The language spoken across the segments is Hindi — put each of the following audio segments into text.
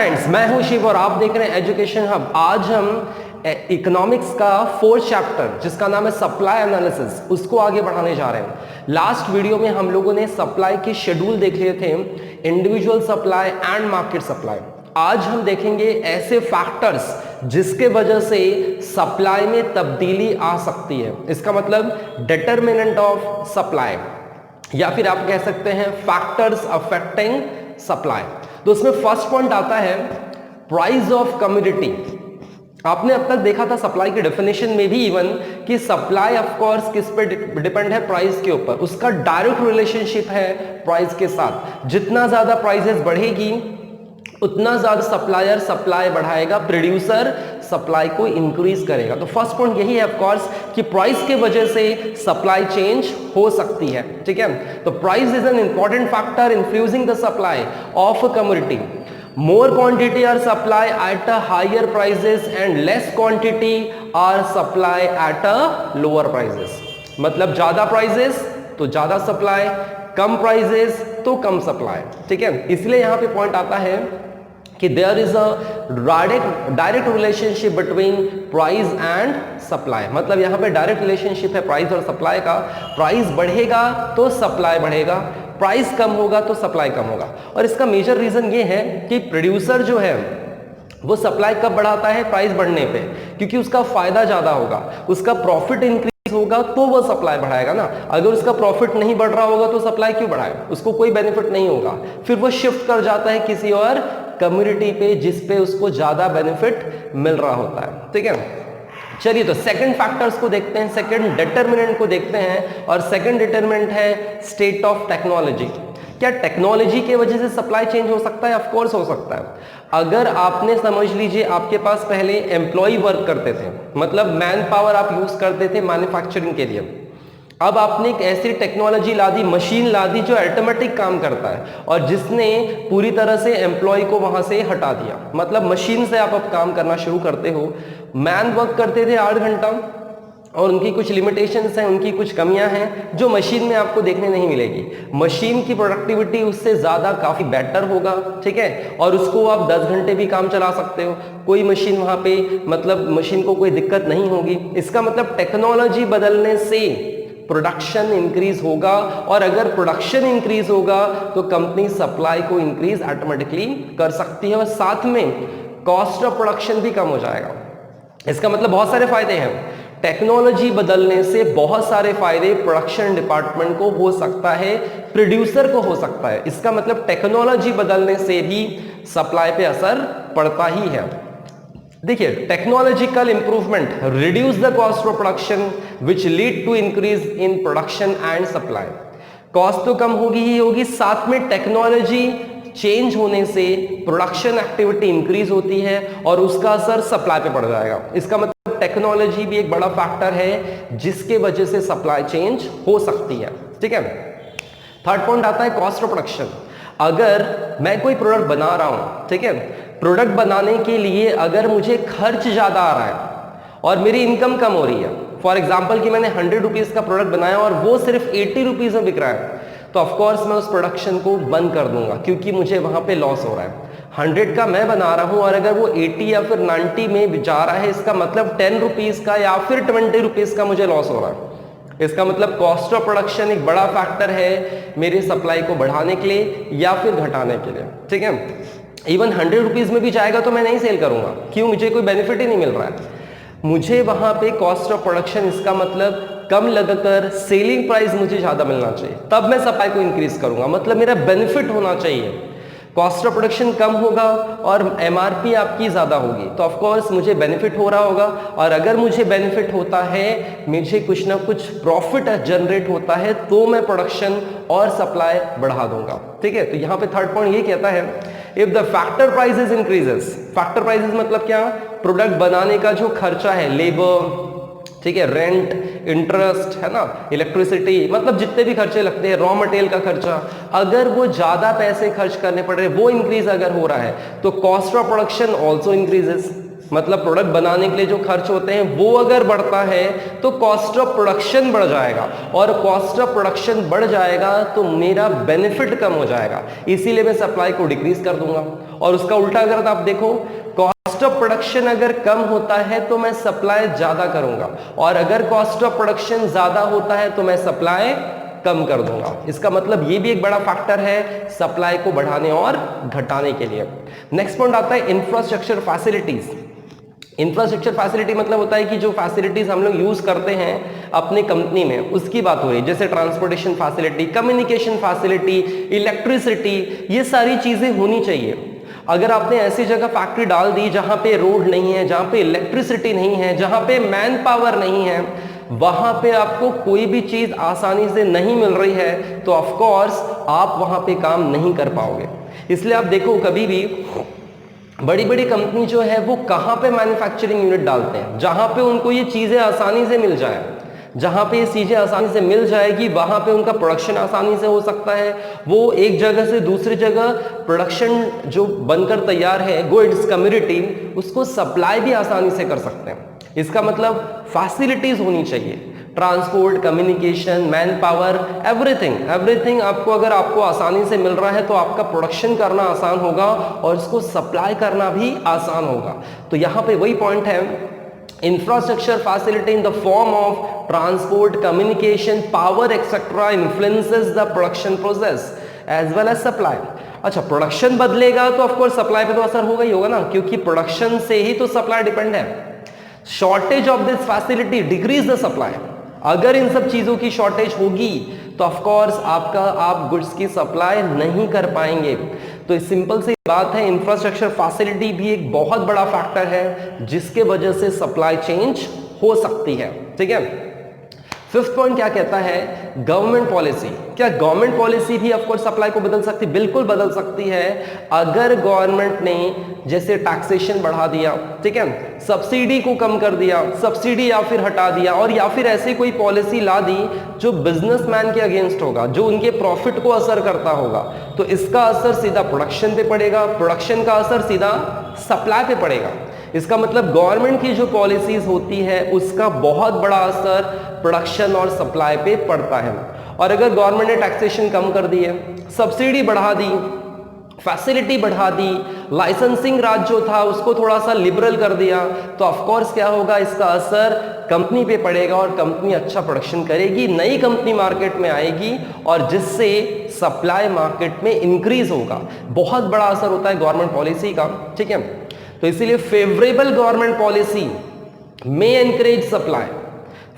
फ्रेंड्स, मैं हूं शिव और आप देख रहे हैं एजुकेशन हब। आज हम इकोनॉमिक्स का 4th चैप्टर जिसका नाम है सप्लाई एनालिसिस, उसको आगे बढ़ाने जा रहे हैं। लास्ट वीडियो में हम लोगों ने सप्लाई के शेड्यूल देख लिए थे, individual supply and market supply. आज हम देखेंगे ऐसे फैक्टर्स जिसके वजह से सप्लाई में तब्दीली आ सकती है। इसका मतलब डिटरमिनेंट ऑफ सप्लाई, या फिर आप कह सकते हैं फैक्टर्स अफेक्टिंग सप्लाई। तो उसमें फर्स्ट पॉइंट आता है प्राइस ऑफ कमोडिटी। आपने अब तक देखा था सप्लाई की डेफिनेशन में भी इवन कि सप्लाई ऑफ कोर्स किस पे डिपेंड है, प्राइस के ऊपर। उसका डायरेक्ट रिलेशनशिप है प्राइस के साथ। जितना ज्यादा प्राइसेस बढ़ेगी उतना ज्यादा सप्लायर सप्लाई बढ़ाएगा, प्रोड्यूसर सप्लाई को इंक्रीज करेगा। तो फर्स्ट पॉइंट यही है ऑफ कोर्स कि प्राइस के वजह से सप्लाई चेंज हो सकती है। ठीक है, तो price is an important factor influencing the supply of a commodity. More quantity are supply at a higher prices and less quantity are supply at a lower prices। मतलब ज्यादा प्राइसेस तो ज्यादा सप्लाई, कम प्राइसेस तो कम सप्लाई। ठीक है, इसलिए यहां पे पॉइंट आता है कि there is a direct relationship between price and supply. मतलब यहां पे डायरेक्ट रिलेशनशिप है प्राइस और सप्लाई का। प्राइस बढ़ेगा तो सप्लाई बढ़ेगा, प्राइस कम होगा तो सप्लाई कम होगा। और इसका मेजर रीजन ये है कि प्रोड्यूसर जो है वो सप्लाई कब बढ़ाता है, प्राइस बढ़ने पे, क्योंकि उसका फायदा ज्यादा होगा, उसका प्रॉफिट इंक्रीज होगा तो वो सप्लाई बढ़ाएगा ना। अगर उसका प्रॉफिट नहीं बढ़ रहा होगा तो सप्लाई क्यों बढ़ाएगा, उसको कोई बेनिफिट नहीं होगा। फिर वो शिफ्ट कर जाता है किसी और कम्युनिटी पे जिस पे उसको ज्यादा बेनिफिट मिल रहा होता है। ठीक है, चलिए तो सेकंड फैक्टर्स को देखते हैं, सेकंड डिटरमिनेंट को देखते हैं। और सेकंड डिटरमिनेंट है स्टेट ऑफ टेक्नोलॉजी। क्या टेक्नोलॉजी के वजह से सप्लाई चेंज हो सकता है? ऑफ कोर्स हो सकता है। अगर आपने समझ लीजिए आपके पास पहले एम्प्लॉय वर्क करते थे, मतलब मैन पावर आप यूज करते थे मैन्युफैक्चरिंग के लिए। अब आपने एक ऐसी टेक्नोलॉजी ला दी, मशीन ला दी जो ऑटोमेटिक काम करता है और जिसने पूरी तरह से एम्प्लॉय को वहां से हटा दिया। मतलब मशीन से आप अब काम करना शुरू करते हो। मैन वर्क करते थे 8 घंटा और उनकी कुछ लिमिटेशंस हैं, उनकी कुछ कमियां हैं जो मशीन में आपको देखने नहीं मिलेगी। मशीन की प्रोडक्टिविटी उससे ज्यादा काफी बेटर होगा। ठीक है, और उसको आप 10 घंटे भी काम चला सकते हो, कोई मशीन वहां पे मतलब मशीन को कोई दिक्कत नहीं होगी। इसका मतलब टेक्नोलॉजी बदलने से प्रोडक्शन इंक्रीज होगा, और अगर प्रोडक्शन इंक्रीज होगा तो कंपनी सप्लाई को इंक्रीज ऑटोमेटिकली कर सकती है और साथ में कॉस्ट ऑफ प्रोडक्शन भी कम हो जाएगा। इसका मतलब बहुत सारे फायदे हैं। टेक्नोलॉजी बदलने से बहुत सारे फायदे प्रोडक्शन डिपार्टमेंट को हो सकता है, प्रोड्यूसर को हो सकता है। इसका मतलब टेक्नोलॉजी बदलने से भी सप्लाई पे असर पड़ता ही है। देखिए, technological improvement reduce the cost of production which lead to increase in production and supply. Cost तो कम होगी ही होगी, साथ में टेक्नोलॉजी चेंज होने से प्रोडक्शन एक्टिविटी इंक्रीज होती है और उसका असर सप्लाई पे पड़ जाएगा। इसका मतलब टेक्नोलॉजी भी एक बड़ा फैक्टर है जिसके वजह से सप्लाई चेंज हो सकती है। ठीक है, थर्ड पॉइंट आता है कॉस्ट ऑफ प्रोडक्शन। अगर मैं कोई प्रोडक्ट बना रहा हूं, ठीक है, प्रोडक्ट बनाने के लिए अगर मुझे खर्च ज्यादा आ रहा है और मेरी इनकम कम हो रही है, फॉर एग्जाम्पल कि मैंने 100 रुपीज का प्रोडक्ट बनाया और वो सिर्फ 80 रुपीज में बिक रहा है, तो ऑफकोर्स मैं उस प्रोडक्शन को बंद कर दूंगा क्योंकि मुझे वहां पे लॉस हो रहा है। 100 का मैं बना रहा हूं और अगर वो 80 या फिर 90 में जा रहा है, इसका मतलब 10 रुपीज का या फिर 20 रुपीज का मुझे लॉस हो रहा है। इसका मतलब कॉस्ट ऑफ प्रोडक्शन एक बड़ा फैक्टर है मेरे सप्लाई को बढ़ाने के लिए या फिर घटाने के लिए। ठीक है, इवन 100 रुपीज में भी जाएगा तो मैं नहीं सेल करूंगा, क्यों? मुझे कोई बेनिफिट ही नहीं मिल रहा है। मुझे वहां पे कॉस्ट ऑफ प्रोडक्शन, इसका मतलब कम लगाकर सेलिंग प्राइस मुझे ज्यादा मिलना चाहिए, तब मैं सप्लाई को इंक्रीज करूंगा। मतलब मेरा बेनिफिट होना चाहिए। कॉस्ट ऑफ प्रोडक्शन कम होगा और एमआरपी आपकी ज्यादा होगी तो ऑफ कोर्स मुझे बेनिफिट हो रहा होगा, और अगर मुझे बेनिफिट होता है, मुझे कुछ ना कुछ प्रॉफिट जनरेट होता है, तो मैं प्रोडक्शन और सप्लाई बढ़ा दूंगा। ठीक है, तो यहां पे थर्ड पॉइंट ये कहता है if the factor prices increases. Factor prices मतलब क्या? प्रोडक्ट बनाने का जो खर्चा है, लेबर, ठीक है, रेंट, इंटरेस्ट, है ना, इलेक्ट्रिसिटी, मतलब जितने भी खर्चे लगते हैं, रॉ मटेरियल का खर्चा, अगर वो ज्यादा पैसे खर्च करने पड़ रहे, वो इंक्रीज अगर हो रहा है तो cost of production also increases. मतलब प्रोडक्ट बनाने के लिए जो खर्च होते हैं वो अगर बढ़ता है तो कॉस्ट ऑफ प्रोडक्शन बढ़ जाएगा, और कॉस्ट ऑफ प्रोडक्शन बढ़ जाएगा तो मेरा बेनिफिट कम हो जाएगा, इसीलिए मैं सप्लाई को डिक्रीज कर दूंगा। और उसका उल्टा अगर आप देखो, कॉस्ट ऑफ प्रोडक्शन अगर कम होता है तो मैं सप्लाई ज्यादा करूंगा, और अगर कॉस्ट ऑफ प्रोडक्शन ज्यादा होता है तो मैं सप्लाई कम कर दूंगा। इसका मतलब ये भी एक बड़ा फैक्टर है सप्लाई को बढ़ाने और घटाने के लिए। नेक्स्ट पॉइंट आता है इंफ्रास्ट्रक्चर फैसिलिटीज। इंफ्रास्ट्रक्चर फैसिलिटी मतलब होता है कि जो फैसिलिटीज हम लोग यूज करते हैं अपनी कंपनी में उसकी बात हो रही है, जैसे transportation facility, communication facility, electricity, ये सारी चीजें होनी चाहिए। अगर आपने ऐसी जगह फैक्ट्री डाल दी जहां पे रोड नहीं है, जहां पे इलेक्ट्रिसिटी नहीं है, जहां पे मैन पावर नहीं है, वहां पे आपको कोई भी चीज आसानी से नहीं मिल रही है, तो ऑफ कोर्स आप वहां पे काम नहीं कर पाओगे। इसलिए आप देखो कभी भी बड़ी बड़ी कंपनी जो है वो कहां पे मैन्युफैक्चरिंग यूनिट डालते हैं, जहां पे उनको ये चीजें आसानी से मिल जाए, जहां पे ये चीजें आसानी से मिल जाएगी वहां पे उनका प्रोडक्शन आसानी से हो सकता है। वो एक जगह से दूसरी जगह प्रोडक्शन जो बनकर तैयार है गुड्स कम्युनिटी, उसको सप्लाई भी आसानी से कर सकते हैं। इसका मतलब फैसिलिटीज होनी चाहिए, transport, communication, man power, everything आपको अगर आपको आसानी से मिल रहा है तो आपका प्रोडक्शन करना आसान होगा और इसको सप्लाई करना भी आसान होगा। तो यहां पे वही पॉइंट है, infrastructure facility in the form of transport, communication, power etcetera influences the production process as well as supply. अच्छा, प्रोडक्शन बदलेगा तो ऑफकोर्स सप्लाई पे तो असर होगा ही होगा ना, क्योंकि प्रोडक्शन से ही तो सप्लाई डिपेंड है। Shortage of this facility decrease the supply. अगर इन सब चीजों की शॉर्टेज होगी तो ऑफ कोर्स आप गुड्स की सप्लाई नहीं कर पाएंगे। तो इस सिंपल सी बात है, इंफ्रास्ट्रक्चर फैसिलिटी भी एक बहुत बड़ा फैक्टर है जिसके वजह से सप्लाई चेंज हो सकती है। ठीक है, फिफ्थ पॉइंट क्या कहता है, गवर्नमेंट पॉलिसी। क्या गवर्नमेंट पॉलिसी भी ऑफकोर्स सप्लाई को बदल सकती है? बिल्कुल बदल सकती है। अगर गवर्नमेंट ने जैसे टैक्सेशन बढ़ा दिया, ठीक है, सब्सिडी को कम कर दिया, सब्सिडी या फिर हटा दिया, और या फिर ऐसी कोई पॉलिसी ला दी जो बिजनेसमैन के अगेंस्ट होगा, जो उनके प्रॉफिट को असर करता होगा, तो इसका असर सीधा प्रोडक्शन पे पड़ेगा, प्रोडक्शन का असर सीधा सप्लाई पे पड़ेगा। इसका मतलब गवर्नमेंट की जो पॉलिसीज होती है उसका बहुत बड़ा असर प्रोडक्शन और सप्लाई पे पड़ता है। और अगर गवर्नमेंट ने टैक्सेशन कम कर दी है, सब्सिडी बढ़ा दी, फैसिलिटी बढ़ा दी, लाइसेंसिंग राज जो था उसको थोड़ा सा लिबरल कर दिया, तो ऑफ कोर्स क्या होगा, इसका असर कंपनी पे पड़ेगा और कंपनी अच्छा प्रोडक्शन करेगी, नई कंपनी मार्केट में आएगी और जिससे सप्लाई मार्केट में इंक्रीज होगा। बहुत बड़ा असर होता है गवर्नमेंट पॉलिसी का। ठीक है, तो इसीलिए फेवरेबल गवर्नमेंट पॉलिसी में एनकरेज सप्लाई।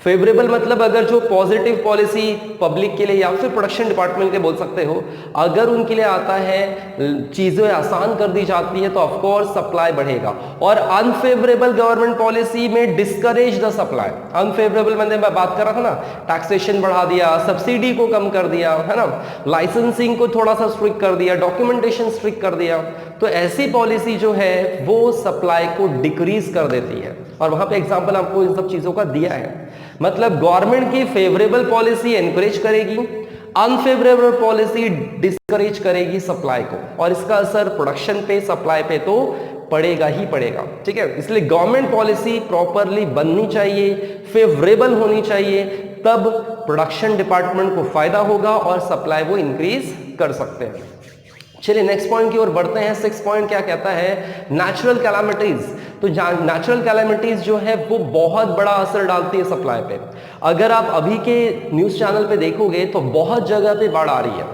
फेवरेबल मतलब अगर जो पॉजिटिव पॉलिसी पब्लिक के लिए या फिर प्रोडक्शन डिपार्टमेंट के बोल सकते हो, अगर उनके लिए आता है, चीजें आसान कर दी जाती है, तो ऑफ कोर्स सप्लाई बढ़ेगा। और अनफेवरेबल गवर्नमेंट पॉलिसी में डिस्करेज द सप्लाई। अनफेवरेबल मैंने बात कर रहा था ना, टैक्सेशन बढ़ा दिया, सब्सिडी को कम कर दिया, है ना, लाइसेंसिंग को थोड़ा सा स्ट्रिक्ट कर दिया, डॉक्यूमेंटेशन स्ट्रिक्ट कर दिया, तो ऐसी पॉलिसी जो है वो सप्लाई को डिक्रीज कर देती है। और वहां पे एग्जांपल आपको इन सब चीजों का दिया है। मतलब गवर्नमेंट की फेवरेबल पॉलिसी एनकरेज करेगी, अनफेवरेबल पॉलिसी डिस्करेज करेगी सप्लाई को, और इसका असर प्रोडक्शन पे, सप्लाई पे तो पड़ेगा ही पड़ेगा। ठीक है, इसलिए गवर्नमेंट पॉलिसी प्रॉपरली बननी चाहिए, फेवरेबल होनी चाहिए, तब प्रोडक्शन डिपार्टमेंट को फायदा होगा और सप्लाई वो इंक्रीज कर सकते हैं। चलिए नेक्स्ट पॉइंट की ओर बढ़ते हैं। सिक्स पॉइंट क्या कहता है, नेचुरल कैलामिटीज। तो नेचुरल कैलामिटीज जो है वो बहुत बड़ा असर डालती है सप्लाई पे। अगर आप अभी के न्यूज चैनल पे देखोगे तो बहुत जगह पे बाढ़ आ रही है।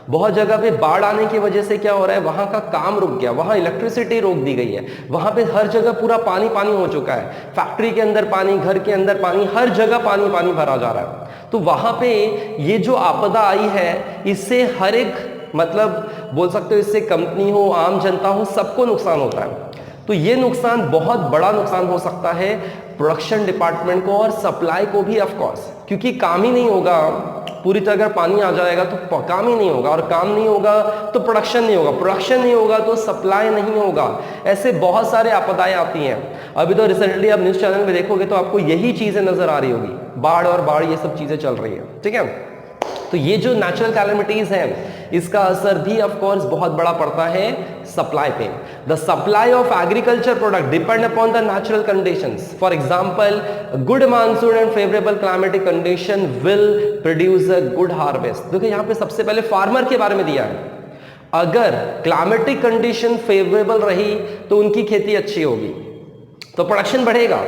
बहुत जगह पे बाढ़ आने की वजह से क्या हो रहा है, वहां का काम रुक गया, वहां इलेक्ट्रिसिटी रोक दी गई है, वहां पे हर जगह पूरा पानी पानी हो चुका है, फैक्ट्री के अंदर पानी, घर के अंदर पानी, हर जगह पानी पानी भरा जा रहा है। तो वहां पे ये जो आपदा आई है, इससे हर एक, मतलब बोल सकते हो, इससे कंपनी हो, आम जनता हो, सबको नुकसान होता है। तो ये नुकसान बहुत बड़ा नुकसान हो सकता है प्रोडक्शन डिपार्टमेंट को और सप्लाई को भी ऑफ कोर्स, क्योंकि काम ही नहीं होगा पूरी तरह। अगर पानी आ जाएगा तो काम ही नहीं होगा, और काम नहीं होगा तो प्रोडक्शन नहीं होगा, प्रोडक्शन नहीं होगा तो सप्लाई नहीं होगा। ऐसे बहुत सारे आपदाएं आती हैं। अभी तो रिसेंटली आप न्यूज चैनल में देखोगे तो आपको यही चीजें नजर आ रही होगी, बाढ़ और बाढ़, ये सब चीजें चल रही है। ठीक है, तो ये जो नेचुरल कैलामिटीज हैं इसका असर भी ऑफ कोर्स बहुत बड़ा पड़ता है सप्लाई पे। The supply of agriculture product depend upon the natural conditions. For example, good monsoon and favourable climatic condition will produce a good harvest. देखिए यहाँ पे सबसे पहले फार्मर के बारे में दिया है। अगर क्लाइमेटिक कंडीशन फेवरेबल रही तो उनकी खेती अच्छी होगी, तो प्रोडक्शन बढ़ेगा,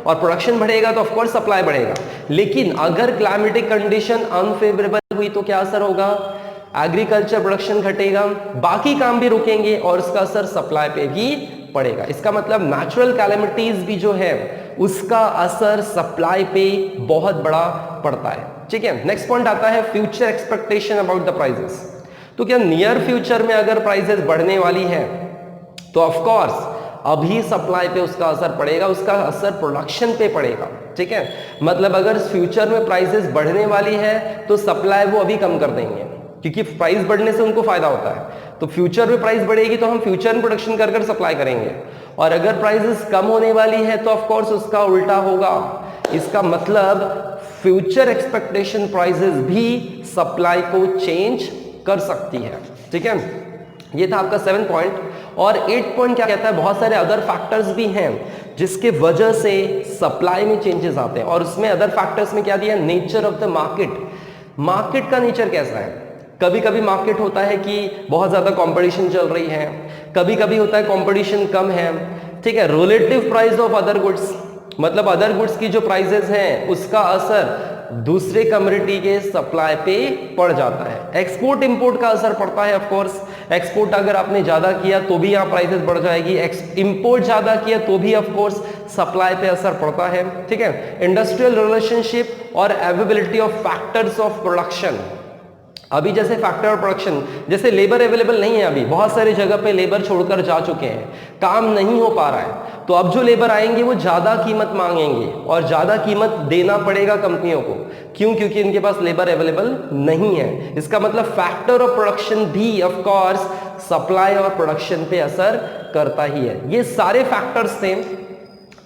और प्रोडक्शन बढ़ेगा तो ऑफ कोर्स सप्लाई बढ़ेगा। लेकिन अगर क्लाइमेटिक कंडीशन अनफेवरेबल हुई तो क्या असर होगा? एग्रीकल्चर प्रोडक्शन घटेगा, बाकी काम भी रुकेंगे और उसका असर सप्लाई पे भी पड़ेगा। इसका मतलब नेचुरल कैलेमिटीज भी जो है उसका असर सप्लाई पे बहुत बड़ा पड़ता है। ठीक है, नेक्स्ट पॉइंट आता है future expectation about the prices. तो क्या नियर फ्यूचर में अगर प्राइसेस बढ़ने वाली है तो ऑफ कोर्स अभी सप्लाई पे उसका असर पड़ेगा, उसका असर प्रोडक्शन पे पड़ेगा। ठीक है, मतलब अगर फ्यूचर में प्राइसेस बढ़ने वाली है तो सप्लाई वो अभी कम कर देंगे, क्योंकि प्राइस बढ़ने से उनको फायदा होता है। तो फ्यूचर में प्राइस बढ़ेगी तो हम फ्यूचर में प्रोडक्शन कर कर सप्लाई करेंगे, और अगर प्राइसेस कम होने वाली है तो ऑफ कोर्स उसका उल्टा होगा। इसका मतलब फ्यूचर एक्सपेक्टेशन प्राइसेस भी सप्लाई को चेंज कर सकती है। ठीक है, ये था आपका 7 पॉइंट। और 8 पॉइंट क्या कहता है? बहुत सारे अदर फैक्टर्स भी हैं जिसके वजह से सप्लाई में चेंजेस आते हैं, और उसमें अदर फैक्टर्स में क्या दिया? Nature of the market. Market का नेचर कैसा है? कभी कभी मार्केट होता है कि बहुत ज्यादा कंपटीशन चल रही है, कभी कभी होता है कंपटीशन कम है। ठीक है, relative price of other goods, मतलब अदर गुड्स की जो प्राइसेस हैं उसका असर दूसरे कम्युनिटी के सप्लाई पे पड़ जाता है। एक्सपोर्ट इंपोर्ट का असर पड़ता है। ऑफ कोर्स एक्सपोर्ट अगर आपने ज्यादा किया तो भी यहाँ प्राइसेस बढ़ जाएगी, इंपोर्ट ज्यादा किया तो भी ऑफ कोर्स सप्लाई पे असर पड़ता है। ठीक है, इंडस्ट्रियल रिलेशनशिप और availability of factors of production. अभी जैसे फैक्टर ऑफ प्रोडक्शन, जैसे लेबर अवेलेबल नहीं है, अभी बहुत सारी जगह पे लेबर छोड़कर जा चुके हैं, काम नहीं हो पा रहा है, तो अब जो लेबर आएंगे वो ज्यादा कीमत मांगेंगे और ज्यादा कीमत देना पड़ेगा कंपनियों को। क्यों? क्योंकि इनके पास लेबर अवेलेबल नहीं है। इसका मतलब फैक्टर ऑफ प्रोडक्शन भी ऑफ कोर्स सप्लाई और प्रोडक्शन पे असर करता ही है। ये सारे फैक्टर्स थे।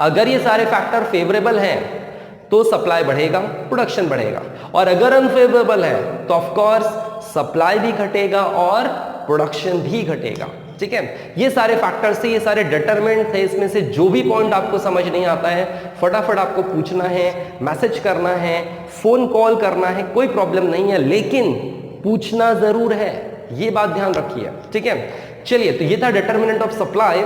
अगर ये सारे फैक्टर फेवरेबल हैं तो सप्लाई बढ़ेगा, प्रोडक्शन बढ़ेगा, और अगर अनफेवरेबल है तो ऑफ कोर्स सप्लाई भी घटेगा और प्रोडक्शन भी घटेगा। ठीक है, ये सारे फैक्टर्स थे, ये सारे डिटरमिनेंट थे। इसमें से जो भी पॉइंट आपको समझ नहीं आता है फटाफट आपको पूछना है, मैसेज करना है, फोन कॉल करना है, कोई प्रॉब्लम नहीं है, लेकिन पूछना जरूर है, ये बात ध्यान रखिए। ठीक है, चलिए, तो ये था डिटरमिनेंट ऑफ सप्लाई,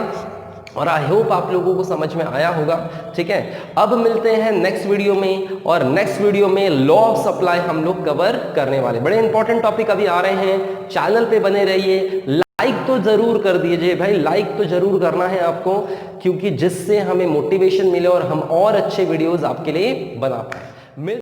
और आई होप आप लोगों को समझ में आया होगा। ठीक है, अब मिलते हैं नेक्स्ट वीडियो में, और नेक्स्ट वीडियो में लॉ ऑफ सप्लाई हम लोग कवर करने वाले। बड़े इंपॉर्टेंट टॉपिक अभी आ रहे हैं, चैनल पे बने रहिए। लाइक तो जरूर कर दीजिए भाई, लाइक तो जरूर करना है आपको, क्योंकि जिससे हमें मोटिवेशन मिले और हम और अच्छे वीडियोस आपके लिए बना पाए।